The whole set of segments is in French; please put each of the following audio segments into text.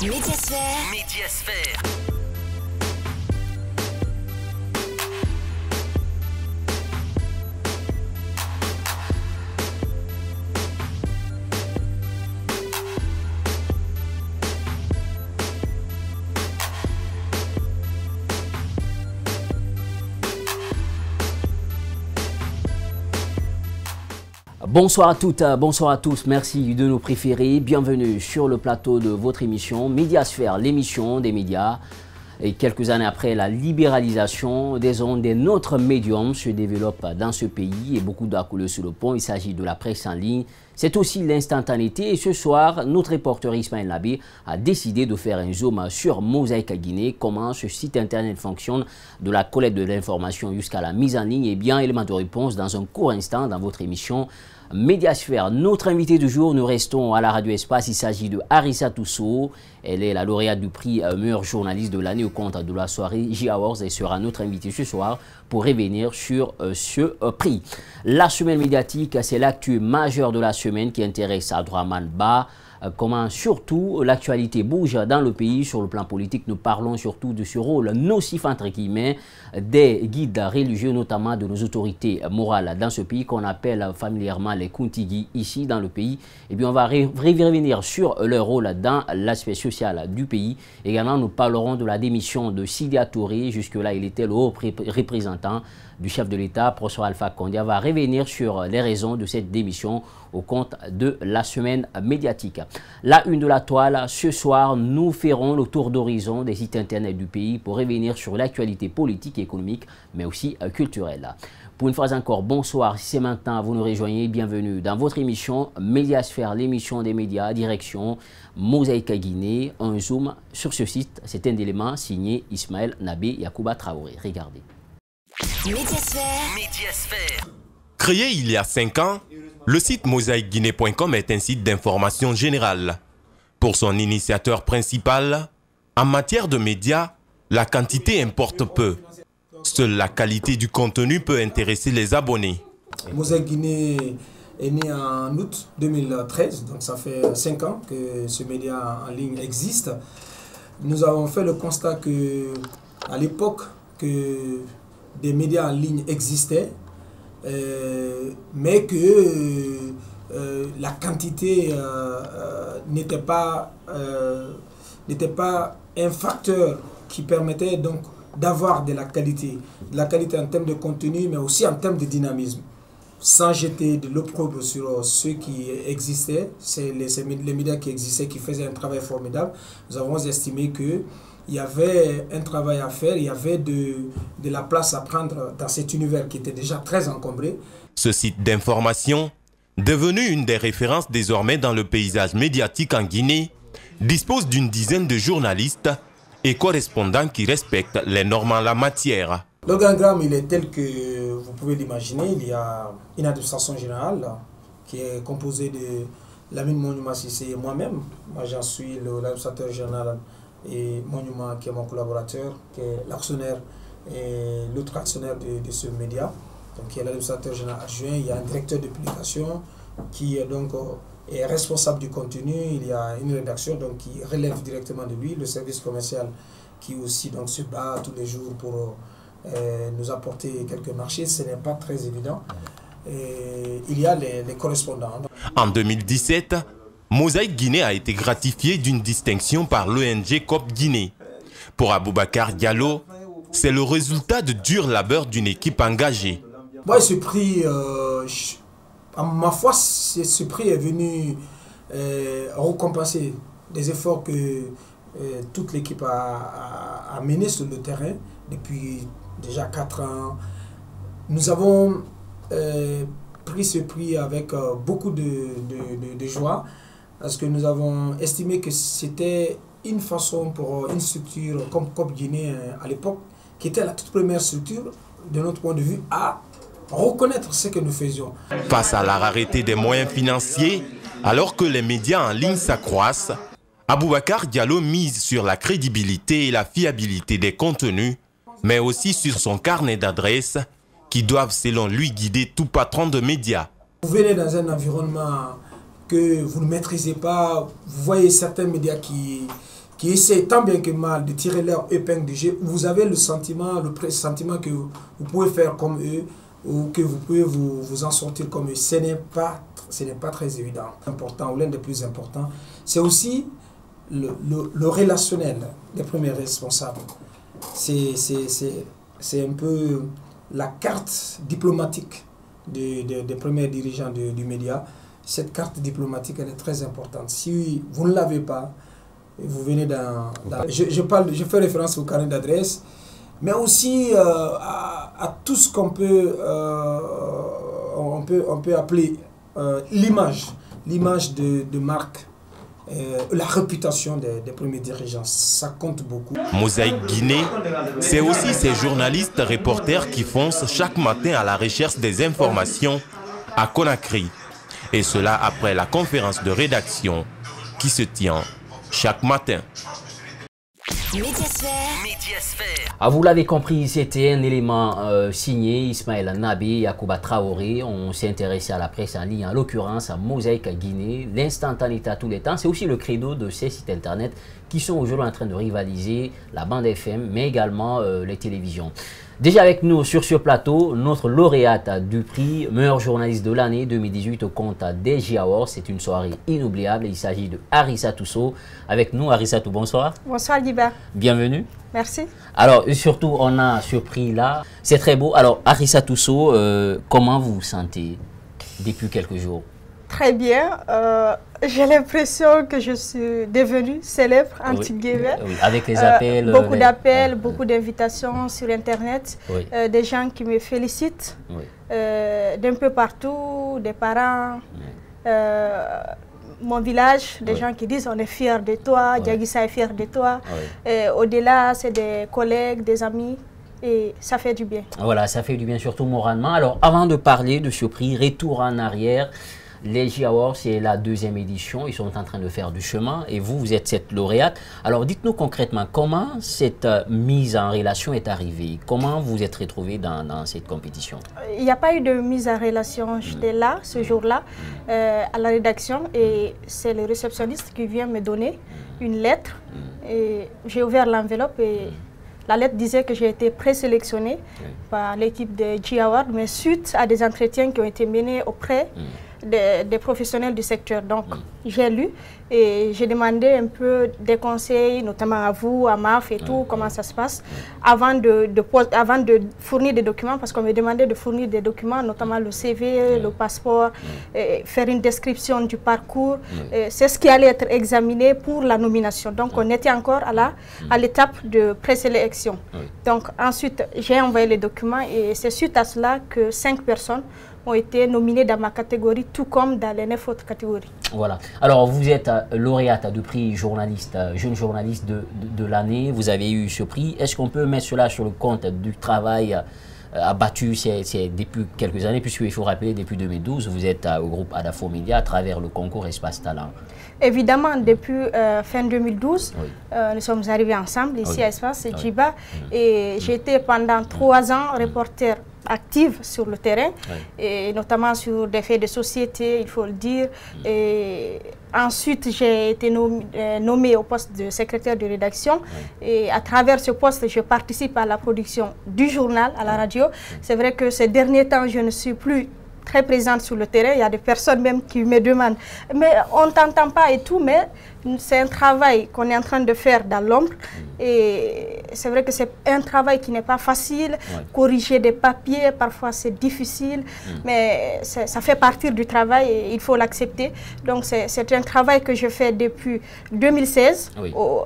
Médiasphère. Médiasphère. Bonsoir à toutes, bonsoir à tous, merci de nous préférer. Bienvenue sur le plateau de votre émission Médiasphère, l'émission des médias. Et quelques années après la libéralisation des ondes, un autre médium se développe dans ce pays et beaucoup d'eau a coulé sur le pont. Il s'agit de la presse en ligne. C'est aussi l'instantanéité et ce soir, notre reporter Ismaël Nabé a décidé de faire un zoom sur Mosaïque Guinée, comment ce site internet fonctionne, de la collecte de l'information jusqu'à la mise en ligne. Et bien, élément de réponse dans un court instant dans votre émission Médiasphère. Notre invité du jour, nous restons à la Radio Espace. Il s'agit de Arissa Tousso. Elle est la lauréate du prix meilleur journaliste de l'année au compte de la soirée J-Awards et sera notre invitée ce soir pour revenir sur ce prix. La semaine médiatique, c'est l'actu majeure de la semaine qui intéresse Abdourahmane Ba. Comment surtout l'actualité bouge dans le pays. Sur le plan politique, nous parlons surtout de ce rôle nocif entre guillemets des guides religieux, notamment de nos autorités morales dans ce pays qu'on appelle familièrement les Kuntigi ici dans le pays. Et bien on va revenir sur leur rôle dans l'aspect social du pays. Également nous parlerons de la démission de Sidia Touré. Jusque-là il était le haut représentant du chef de l'État, Professeur Alpha Condé, va revenir sur les raisons de cette démission au compte de la semaine médiatique. La une de la toile, ce soir, nous ferons le tour d'horizon des sites internet du pays pour revenir sur l'actualité politique et économique, mais aussi culturelle. Pour une fois encore, bonsoir, si c'est maintenant, vous nous rejoignez, bienvenue dans votre émission Médiasphère, l'émission des médias, direction Mosaïque Guinée, un zoom sur ce site, c'est un élément signé Ismaël Nabé Yacouba Traoré. Regardez. Médiasphère. Médiasphère. Créé il y a 5 ans, le site mosaïqueguinée.com est un site d'information générale. Pour son initiateur principal, en matière de médias, la quantité importe peu. Seule la qualité du contenu peut intéresser les abonnés. Mosaïque Guinée est né en août 2013, donc ça fait 5 ans que ce média en ligne existe. Nous avons fait le constat que, à l'époque que des médias en ligne existaient, mais que la quantité n'était pas un facteur qui permettait donc d'avoir de la qualité en termes de contenu, mais aussi en termes de dynamisme. Sans jeter de l'opprobre sur ceux qui existaient, c'est les médias qui existaient, qui faisaient un travail formidable, nous avons estimé que il y avait un travail à faire, il y avait de la place à prendre dans cet univers qui était déjà très encombré. Ce site d'information, devenu une des références désormais dans le paysage médiatique en Guinée, dispose d'une dizaine de journalistes et correspondants qui respectent les normes en la matière. L'organigramme, il est tel que vous pouvez l'imaginer. Il y a une administration générale qui est composée de Lamine Monument Sissé et moi-même. Moi, j'en suis l'administrateur général et Monument qui est mon collaborateur, qui est l'actionnaire et l'autre actionnaire de ce média. Donc il y a l'administrateur général adjoint, il y a un directeur de publication qui donc est responsable du contenu, il y a une rédaction donc qui relève directement de lui, le service commercial qui aussi donc se bat tous les jours pour nous apporter quelques marchés, ce n'est pas très évident. Et il y a les correspondants. En 2017, Mosaïque Guinée a été gratifié d'une distinction par l'ONG COP Guinée. Pour Aboubacar Diallo, c'est le résultat de dur labeur d'une équipe engagée. Moi, ce prix, à ma foi, ce prix est venu récompenser des efforts que toute l'équipe a menés sur le terrain depuis déjà 4 ans. Nous avons pris ce prix avec beaucoup de joie, parce que nous avons estimé que c'était une façon pour une structure comme COP Guinée à l'époque, qui était la toute première structure, de notre point de vue, à reconnaître ce que nous faisions. Face à la rareté des moyens financiers, alors que les médias en ligne s'accroissent, Aboubacar Diallo mise sur la crédibilité et la fiabilité des contenus, mais aussi sur son carnet d'adresses qui doivent, selon lui, guider tout patron de médias. Vous venez dans un environnement que vous ne maîtrisez pas, vous voyez certains médias qui qui essaient tant bien que mal de tirer leur épingle du jeu, vous avez le sentiment que vous pouvez faire comme eux ou que vous pouvez vous en sortir comme eux. Ce n'est pas très évident. Important, ou l'un des plus importants, c'est aussi le relationnel des premiers responsables. C'est un peu la carte diplomatique des premiers dirigeants du média. Cette carte diplomatique, elle est très importante. Si vous ne l'avez pas, vous venez je fais référence au carnet d'adresse, mais aussi à tout ce qu'on peut, on peut appeler l'image de marque, la réputation des premiers dirigeants. Ça compte beaucoup. Mosaïque Guinée, c'est aussi ces journalistes reporters qui foncent chaque matin à la recherche des informations à Conakry. Et cela après la conférence de rédaction qui se tient chaque matin. Médiasphère. Ah, vous l'avez compris, c'était un élément signé Ismaël Nabi, Yacouba Traoré. On s'est intéressé à la presse en ligne, en l'occurrence à Mosaïque Guinée. L'instantanéité à tous les temps, c'est aussi le credo de ces sites internet qui sont aujourd'hui en train de rivaliser la bande FM, mais également les télévisions. Déjà avec nous sur ce plateau, notre lauréate du prix meilleur journaliste de l'année 2018 au compte DG Awards. C'est une soirée inoubliable. Il s'agit de Arissatou Sow. Avec nous, Arissatou, bonsoir. Bonsoir Diba. Bienvenue. Merci. Alors, surtout, on a ce prix-là. C'est très beau. Alors, Arissatou Sow, comment vous vous sentez depuis quelques jours? Très bien. J'ai l'impression que je suis devenue célèbre en Guinée. Oui, avec les appels. Beaucoup d'appels, beaucoup d'invitations sur Internet. Oui. Des gens qui me félicitent d'un peu partout, des parents. Oui. Mon village, des gens qui disent on est fiers de toi, Diaguissa est fier de toi. Au-delà, c'est des collègues, des amis. Et ça fait du bien. Voilà, ça fait du bien, surtout moralement. Alors, avant de parler de ce prix, retour en arrière. Les J Awards, c'est la 2e édition. Ils sont en train de faire du chemin et vous êtes cette lauréate. Alors, dites-nous concrètement, comment cette mise en relation est arrivée? Comment vous êtes retrouvée dans cette compétition? Il n'y a pas eu de mise en relation. J'étais là, ce jour-là, à la rédaction et c'est le réceptionniste qui vient me donner une lettre. Et j'ai ouvert l'enveloppe et la lettre disait que j'ai été présélectionnée par l'équipe de J Awards, mais suite à des entretiens qui ont été menés auprès des professionnels du secteur. Donc, j'ai lu et j'ai demandé un peu des conseils, notamment à vous, à MAF et tout, comment ça se passe, avant de fournir des documents, parce qu'on me demandait de fournir des documents, notamment le CV, le passeport, faire une description du parcours. C'est ce qui allait être examiné pour la nomination. Donc, on était encore à l'étape de présélection. Donc, ensuite, j'ai envoyé les documents et c'est suite à cela que 5 personnes ont été nominés dans ma catégorie, tout comme dans les 9 autres catégories. Voilà. Alors, vous êtes lauréate du prix journaliste, jeune journaliste de l'année. Vous avez eu ce prix. Est-ce qu'on peut mettre cela sur le compte du travail abattu depuis quelques années, puisqu'il faut rappeler, depuis 2012, vous êtes au groupe Adafo Média à travers le concours Espace Talent. Évidemment, depuis fin 2012, nous sommes arrivés ensemble ici à Espace Djiba et j'ai été pendant 3 ans reporter active sur le terrain, et notamment sur des faits de société, il faut le dire. Et ensuite, j'ai été nommée au poste de secrétaire de rédaction. Et à travers ce poste, je participe à la production du journal à la radio. C'est vrai que ces derniers temps, je ne suis plus très présente sur le terrain. Il y a des personnes même qui me demandent « mais on ne t'entend pas et tout », mais c'est un travail qu'on est en train de faire dans l'ombre. Et c'est vrai que c'est un travail qui n'est pas facile. Corriger des papiers, parfois c'est difficile, mais ça fait partie du travail et il faut l'accepter. Donc c'est un travail que je fais depuis 2016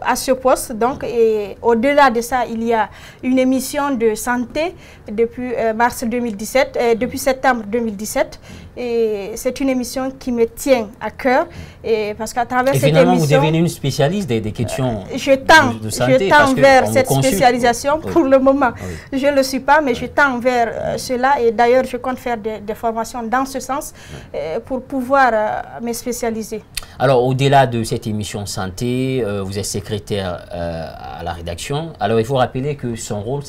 à ce poste. Donc, et au-delà de ça, il y a une émission de santé depuis mars 2017, depuis septembre 2017. Et c'est une émission qui me tient à cœur. Et parce qu'à travers cette émission, vous devenez une spécialiste des questions de santé. Je tends vers cette spécialisation pour le moment. Je ne le suis pas, mais je tends vers cela. Et d'ailleurs, je compte faire des formations dans ce sens pour pouvoir me spécialiser. Alors, au-delà de cette émission santé, vous êtes secrétaire à la rédaction. Alors, il faut rappeler que son rôle,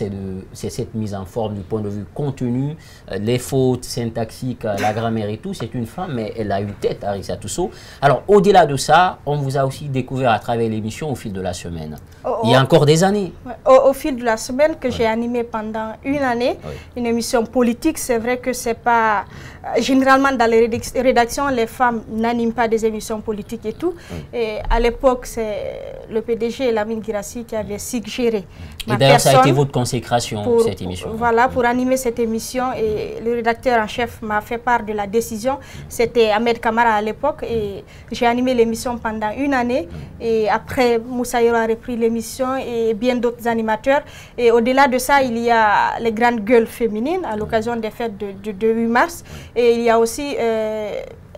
c'est cette mise en forme du point de vue contenu, les fautes syntaxiques, la grammaire mère et tout, c'est une femme, mais elle a une tête, Arissa Tousso. Alors, au-delà de ça, on vous a aussi découvert à travers l'émission au fil de la semaine. Il y a encore des années. Au fil de la semaine que j'ai animé pendant une année, une émission politique, c'est vrai que c'est pas... généralement, dans les rédactions, les femmes n'animent pas des émissions politiques et tout. Et à l'époque, c'est le PDG, Lamine Guirassi, qui avait suggéré. Et d'ailleurs, ça a été votre consécration, cette émission. Voilà, pour animer cette émission. Et le rédacteur en chef m'a fait part de la décision. C'était Ahmed Kamara à l'époque. Et j'ai animé l'émission pendant une année. Et après, Moussa Yoro a repris l'émission et bien d'autres animateurs. Et au-delà de ça, il y a les grandes gueules féminines à l'occasion des fêtes de 8 mars. Et il y a aussi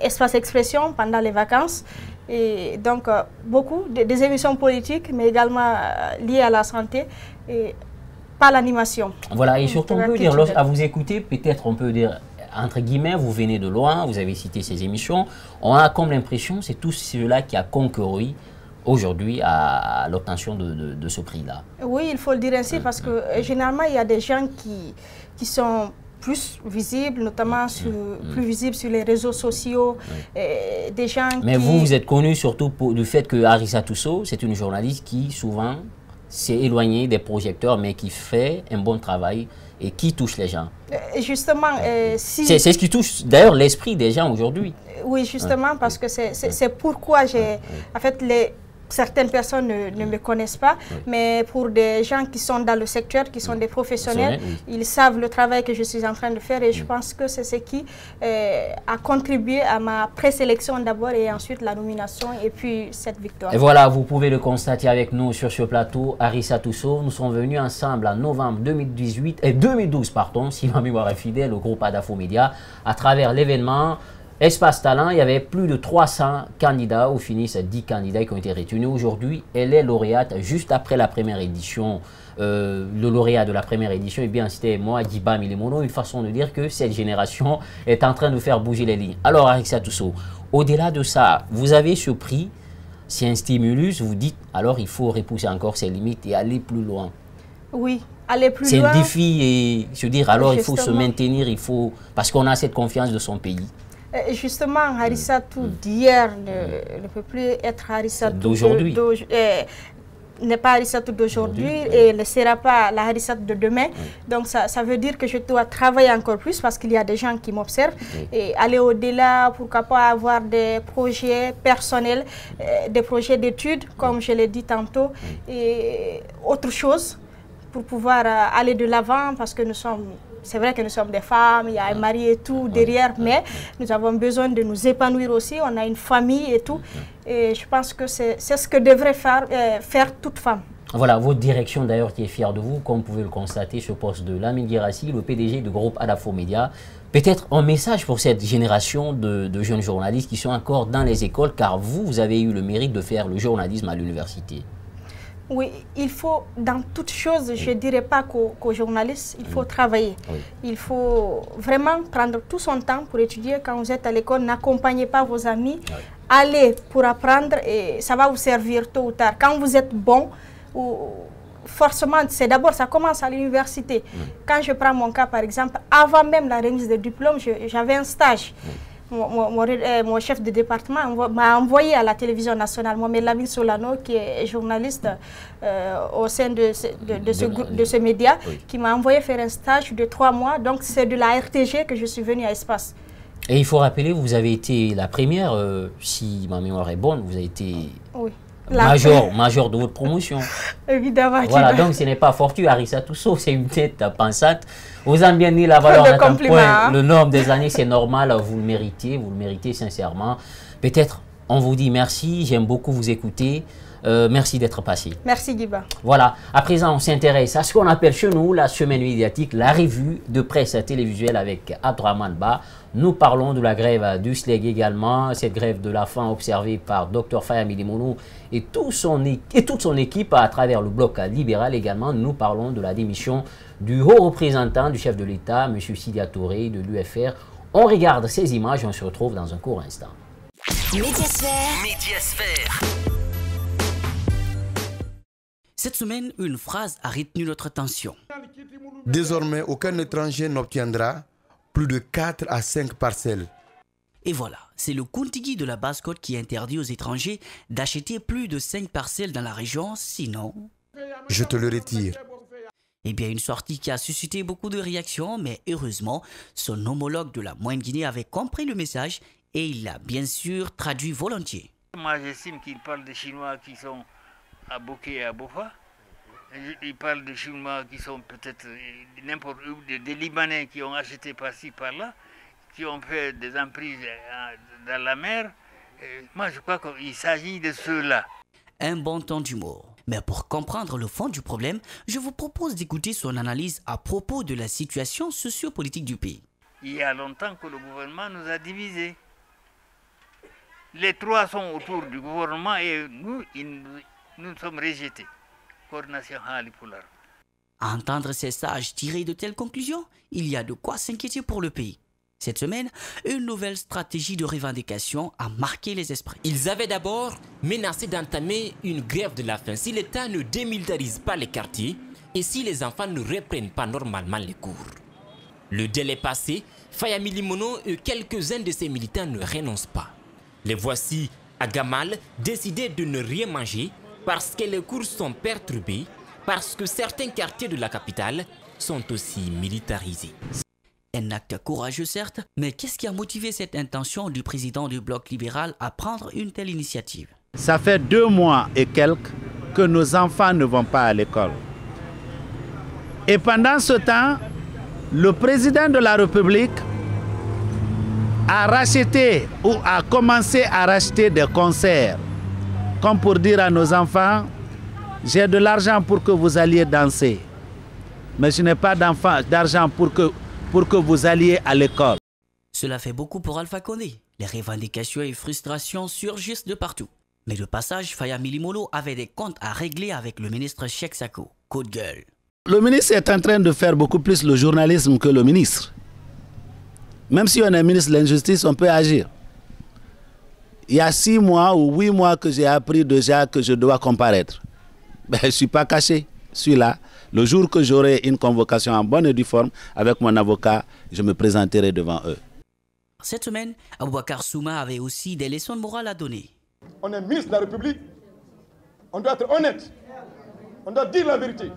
Espace Expression pendant les vacances. Et donc, beaucoup des émissions politiques, mais également liées à la santé et pas l'animation. Voilà, et surtout, on peut dire, à vous écouter, peut-être on peut dire, entre guillemets, vous venez de loin, vous avez cité ces émissions, on a comme l'impression c'est tout cela qui a concouru aujourd'hui à l'obtention de ce prix-là. Oui, il faut le dire ainsi, parce que généralement, il y a des gens qui sont plus visibles, notamment plus visibles sur les réseaux sociaux, des gens Mais vous êtes connu surtout pour le fait que Arissa Tousso, c'est une journaliste qui souvent s'est éloignée des projecteurs, mais qui fait un bon travail et qui touche les gens. Justement, c'est ce qui touche d'ailleurs l'esprit des gens aujourd'hui. Oui, justement, parce que c'est pourquoi j'ai... En fait, certaines personnes ne me connaissent pas, mais pour des gens qui sont dans le secteur, qui sont des professionnels, ils savent le travail que je suis en train de faire et je pense que c'est ce qui a contribué à ma présélection d'abord et ensuite la nomination et puis cette victoire. Et voilà, vous pouvez le constater avec nous sur ce plateau, Arissa Tousso. Nous sommes venus ensemble en novembre 2012, pardon, si ma mémoire est fidèle, au groupe Adafo Média, à travers l'événement Espace Talent. Il y avait plus de 300 candidats, au finish 10 candidats qui ont été retenus. Aujourd'hui, elle est lauréate juste après la première édition. Le lauréat de la première édition, eh bien c'était moi, Djiba Milimono, une façon de dire que cette génération est en train de faire bouger les lignes. Alors Arissa Tousso, au-delà de ça, vous avez ce prix, c'est un stimulus, vous dites alors il faut repousser encore ses limites et aller plus loin. Oui, aller plus loin. C'est un défi et se dire alors justement, il faut se maintenir, il faut parce qu'on a cette confiance de son pays. Justement, Arissa Tousso d'hier ne peut plus être Arissa Tousso d'aujourd'hui. N'est pas Arissa Tousso d'aujourd'hui et ne sera pas la Arissa de demain. Donc ça veut dire que je dois travailler encore plus parce qu'il y a des gens qui m'observent et aller au-delà, pourquoi pas avoir des projets personnels, des projets d'études, comme je l'ai dit tantôt, et autre chose pour pouvoir aller de l'avant parce que nous sommes... C'est vrai que nous sommes des femmes, il y a un mari et tout derrière, mais nous avons besoin de nous épanouir aussi. On a une famille et tout. Et je pense que c'est ce que devrait faire toute femme. Voilà, votre direction d'ailleurs qui est fière de vous, comme vous pouvez le constater, ce poste de Lamine Guirassi, le PDG du groupe Adafo Média. Peut-être un message pour cette génération de jeunes journalistes qui sont encore dans les écoles, car vous avez eu le mérite de faire le journalisme à l'université. Oui, il faut, dans toute chose, je ne dirais pas qu'aux journalistes, il faut travailler. Il faut vraiment prendre tout son temps pour étudier. Quand vous êtes à l'école, n'accompagnez pas vos amis. Allez pour apprendre et ça va vous servir tôt ou tard. Quand vous êtes bon, forcément, c'est d'abord, ça commence à l'université. Quand je prends mon cas, par exemple, avant même la remise de diplôme, j'avais un stage. Mon chef de département m'a envoyé à la télévision nationale, Mohamed Lamine Solano, qui est journaliste au sein de ce média, qui m'a envoyé faire un stage de 3 mois. Donc c'est de la RTG que je suis venue à Espace. Et il faut rappeler, vous avez été la première, si ma mémoire est bonne, vous avez été major de votre promotion. Évidemment. Voilà, donc ce n'est pas fortuit, Arissa Tousso, c'est une tête pensante. Vous avez bien dit la valeur d'un point, le nombre des années, c'est normal, vous le méritez sincèrement. Peut-être, on vous dit merci, j'aime beaucoup vous écouter. Merci d'être passé. Merci Djiba. Voilà, à présent on s'intéresse à ce qu'on appelle chez nous la semaine médiatique, la revue de presse télévisuelle avec Abdraman Ba. Nous parlons de la grève du SLEG également, cette grève de la faim observée par Dr Faya Milimono et toute son équipe à travers le bloc libéral également. Nous parlons de la démission du haut représentant du chef de l'État, M. Sidia Touré de l'UFR. On regarde ces images et on se retrouve dans un court instant. Médiasphère. Cette semaine, une phrase a retenu notre attention. Désormais, aucun étranger n'obtiendra plus de 4 à 5 parcelles Et voilà, c'est le Kuntigi de la Basse-Côte qui interdit aux étrangers d'acheter plus de 5 parcelles dans la région, sinon... Je te le retire. Eh bien, une sortie qui a suscité beaucoup de réactions, mais heureusement, son homologue de la Moyenne-Guinée avait compris le message et il l'a bien sûr traduit volontiers. Moi, j'estime qu'il parle des Chinois qui sont à Bokeh et à Bofa. Il parle des Chinois qui sont peut-être n'importe où, des Libanais qui ont acheté par-ci, par-là, qui ont fait des emprises dans la mer. Moi, je crois qu'il s'agit de ceux-là. Un bon temps d'humour. Mais pour comprendre le fond du problème, je vous propose d'écouter son analyse à propos de la situation sociopolitique du pays. Il y a longtemps que le gouvernement nous a divisés. Les trois sont autour du gouvernement et nous sommes rejetés. Coordination Hali Poular. À entendre ces sages tirer de telles conclusions, il y a de quoi s'inquiéter pour le pays. Cette semaine, une nouvelle stratégie de revendication a marqué les esprits. Ils avaient d'abord menacé d'entamer une grève de la faim si l'État ne démilitarise pas les quartiers et si les enfants ne reprennent pas normalement les cours. Le délai passé, Fayamili Mono et quelques-uns de ses militants ne renoncent pas. Les voici à Gamal, décidés de ne rien manger parce que les cours sont perturbés, parce que certains quartiers de la capitale sont aussi militarisés. Un acte courageux certes, mais qu'est-ce qui a motivé cette intention du président du bloc libéral à prendre une telle initiative? Ça fait 2 mois et quelques que nos enfants ne vont pas à l'école. Et pendant ce temps, le président de la République a racheté ou a commencé à racheter des concerts, comme pour dire à nos enfants, j'ai de l'argent pour que vous alliez danser, mais je n'ai pas d'argent pour que vous alliez à l'école. Cela fait beaucoup pour Alpha Condé. Les revendications et frustrations surgissent de partout. Mais de passage, Fayamili Mono avait des comptes à régler avec le ministre Cheikh Sako. Coup de gueule. Le ministre est en train de faire beaucoup plus le journalisme que le ministre. Même si on est ministre de l'injustice, on peut agir. Il y a 6 mois ou 8 mois que j'ai appris déjà que je dois comparaître. Ben, je ne suis pas caché, je suis là. Le jour que j'aurai une convocation en bonne et due forme avec mon avocat, je me présenterai devant eux. Cette semaine, Aboubakar Souma avait aussi des leçons de morale à donner. On est ministre de la République, on doit être honnête, on doit dire la vérité.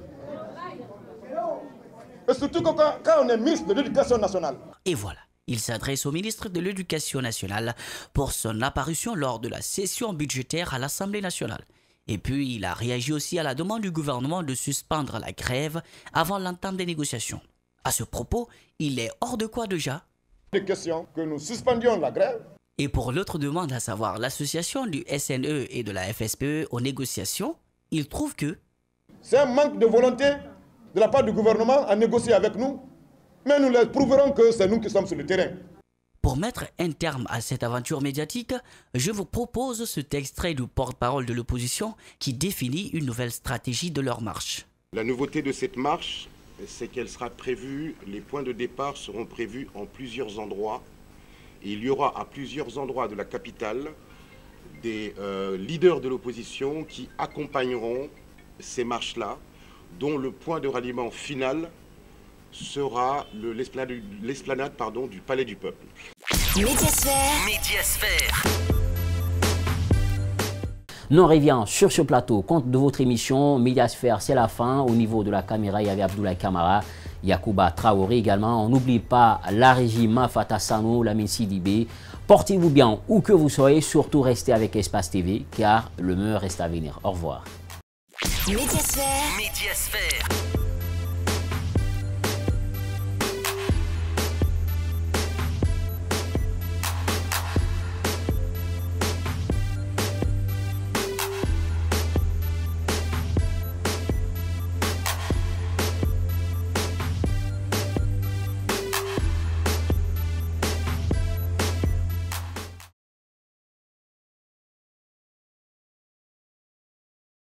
Et surtout quand on est ministre de l'Éducation nationale. Et voilà, il s'adresse au ministre de l'Éducation nationale pour son apparition lors de la session budgétaire à l'Assemblée nationale. Et puis, il a réagi aussi à la demande du gouvernement de suspendre la grève avant l'entame des négociations. À ce propos, il est hors de quoi déjà? Il est question que nous suspendions la grève. Et pour l'autre demande, à savoir l'association du SNE et de la FSPE aux négociations, il trouve que... C'est un manque de volonté de la part du gouvernement à négocier avec nous, mais nous leur prouverons que c'est nous qui sommes sur le terrain. Pour mettre un terme à cette aventure médiatique, je vous propose cet extrait du porte-parole de l'opposition qui définit une nouvelle stratégie de leur marche. La nouveauté de cette marche, c'est qu'elle sera prévue, les points de départ seront prévus en plusieurs endroits. Et il y aura à plusieurs endroits de la capitale des leaders de l'opposition qui accompagneront ces marches-là, dont le point de ralliement final sera l'esplanade du Palais du Peuple. Médiasphère. Nous revenons sur ce plateau, compte de votre émission Médiasphère, c'est la fin. Au niveau de la caméra, il y avait Abdoulaye Kamara, Yacouba Traoré également. On n'oublie pas la régie Mafata Sano, la Sidibé. Portez-vous bien où que vous soyez, surtout restez avec Espace TV car le meilleur reste à venir. Au revoir. Médiasphère.